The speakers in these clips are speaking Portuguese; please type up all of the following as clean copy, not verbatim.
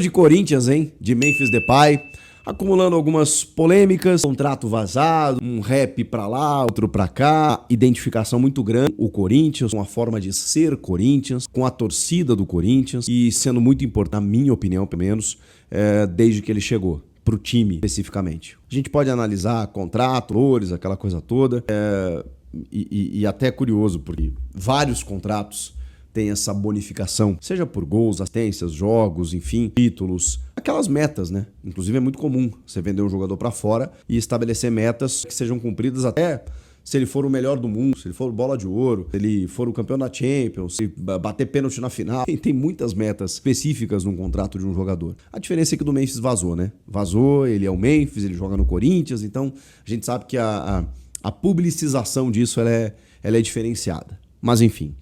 De Corinthians, hein? De Memphis Depay, acumulando algumas polêmicas, contrato vazado, um rap pra lá, outro pra cá, identificação muito grande, o Corinthians, com a forma de ser Corinthians, com a torcida do Corinthians e sendo muito importante, na minha opinião, pelo menos, desde que ele chegou pro time especificamente. A gente pode analisar contrato, valores, aquela coisa toda, e até é curioso, porque vários contratos tem essa bonificação, seja por gols, assistências, jogos, enfim, títulos, aquelas metas, né? Inclusive é muito comum você vender um jogador para fora e estabelecer metas que sejam cumpridas até se ele for o melhor do mundo, se ele for bola de ouro, se ele for o campeão da Champions, se bater pênalti na final. Tem muitas metas específicas num contrato de um jogador. A diferença é que o do Memphis vazou, né? Vazou, ele é o Memphis, ele joga no Corinthians, então a gente sabe que a publicização disso ela é diferenciada. Mas enfim,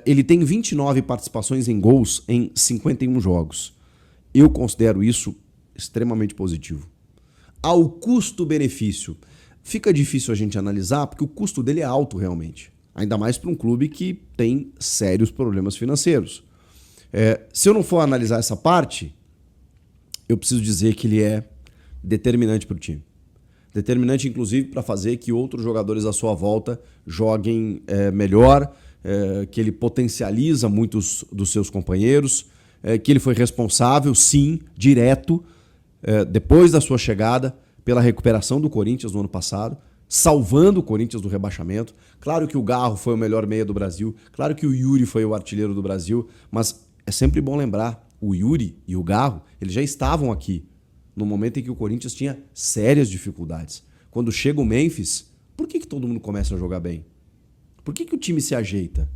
ele tem 29 participações em gols em 51 jogos. Eu considero isso extremamente positivo. Ao custo-benefício, fica difícil a gente analisar porque o custo dele é alto realmente. Ainda mais para um clube que tem sérios problemas financeiros. Se eu não for analisar essa parte, eu preciso dizer que ele é determinante para o time. Determinante, inclusive, para fazer que outros jogadores à sua volta joguem melhor, que ele potencializa muitos dos seus companheiros, que ele foi responsável, sim, direto, depois da sua chegada, pela recuperação do Corinthians no ano passado, salvando o Corinthians do rebaixamento. Claro que o Garro foi o melhor meia do Brasil, claro que o Yuri foi o artilheiro do Brasil, mas é sempre bom lembrar, o Yuri e o Garro, eles já estavam aqui, no momento em que o Corinthians tinha sérias dificuldades. Quando chega o Memphis, por que todo mundo começa a jogar bem? Por que o time se ajeita?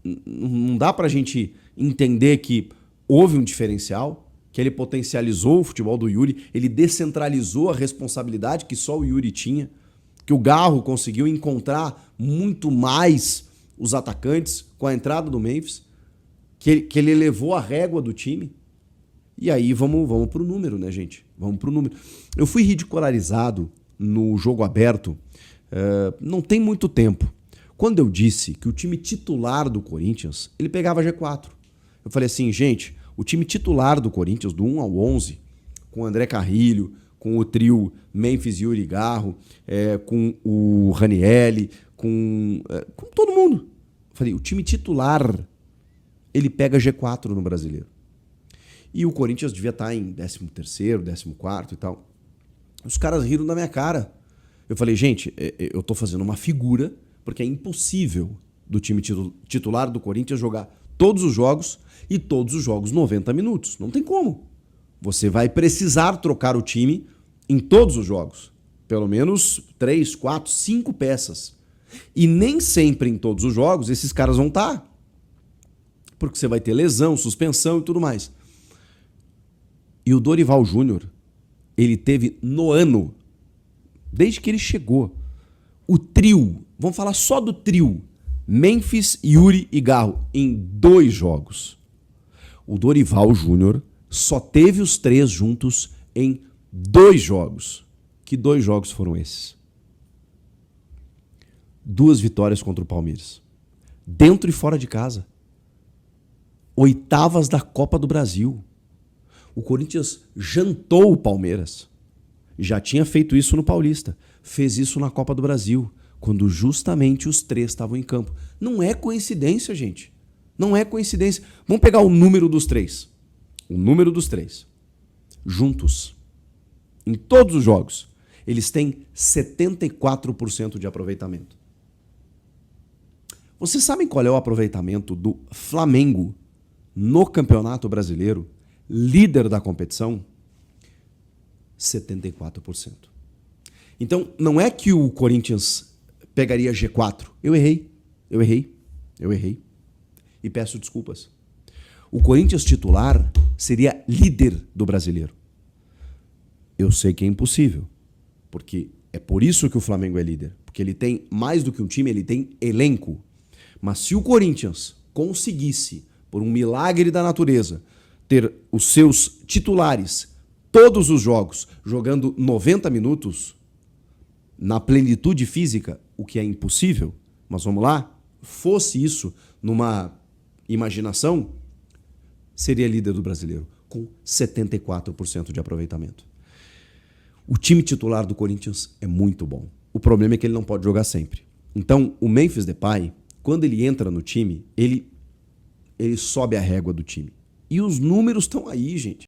Não dá pra gente entender que houve um diferencial, que ele potencializou o futebol do Yuri, ele descentralizou a responsabilidade que só o Yuri tinha, que o Garro conseguiu encontrar muito mais os atacantes com a entrada do Memphis, que ele elevou a régua do time. E aí vamos pro número, né, gente? Vamos pro número. Eu fui ridicularizado no jogo aberto não tem muito tempo. Quando eu disse que o time titular do Corinthians, ele pegava G4. Eu falei assim, gente, o time titular do Corinthians, do 1 ao 11, com o André Carrilho, com o trio Memphis, Yuri e Garro, com o Ranieri, com todo mundo. Eu falei, o time titular, ele pega G4 no Brasileiro. E o Corinthians devia estar em 13º, 14º e tal. Os caras riram da minha cara. Eu falei, gente, eu tô fazendo uma figura, porque é impossível do time titular do Corinthians jogar todos os jogos e todos os jogos 90 minutos. Não tem como. Você vai precisar trocar o time em todos os jogos. Pelo menos 3, 4, 5 peças. E nem sempre em todos os jogos esses caras vão estar. Porque você vai ter lesão, suspensão e tudo mais. E o Dorival Júnior, ele teve no ano, desde que ele chegou, o trio, vamos falar só do trio, Memphis, Yuri e Garro, em 2 jogos. O Dorival Júnior só teve os 3 juntos em 2 jogos. Que 2 jogos foram esses? 2 vitórias contra o Palmeiras. Dentro e fora de casa. 8avas da Copa do Brasil. O Corinthians jantou o Palmeiras. Já tinha feito isso no Paulista. Fez isso na Copa do Brasil, quando justamente os 3 estavam em campo. Não é coincidência, gente. Não é coincidência. Vamos pegar o número dos 3. O número dos 3. Juntos. Em todos os jogos. Eles têm 74% de aproveitamento. Vocês sabem qual é o aproveitamento do Flamengo no Campeonato Brasileiro? Líder da competição, 74%. Então, não é que o Corinthians pegaria G4. Eu errei. E peço desculpas. O Corinthians titular seria líder do Brasileiro. Eu sei que é impossível, porque é por isso que o Flamengo é líder. Porque ele tem, mais do que um time, ele tem elenco. Mas se o Corinthians conseguisse, por um milagre da natureza, ter os seus titulares todos os jogos jogando 90 minutos na plenitude física, o que é impossível, mas vamos lá, fosse isso numa imaginação, seria líder do Brasileiro, com 74% de aproveitamento. O time titular do Corinthians é muito bom. O problema é que ele não pode jogar sempre. Então, o Memphis Depay, quando ele entra no time, ele sobe a régua do time. E os números estão aí, gente.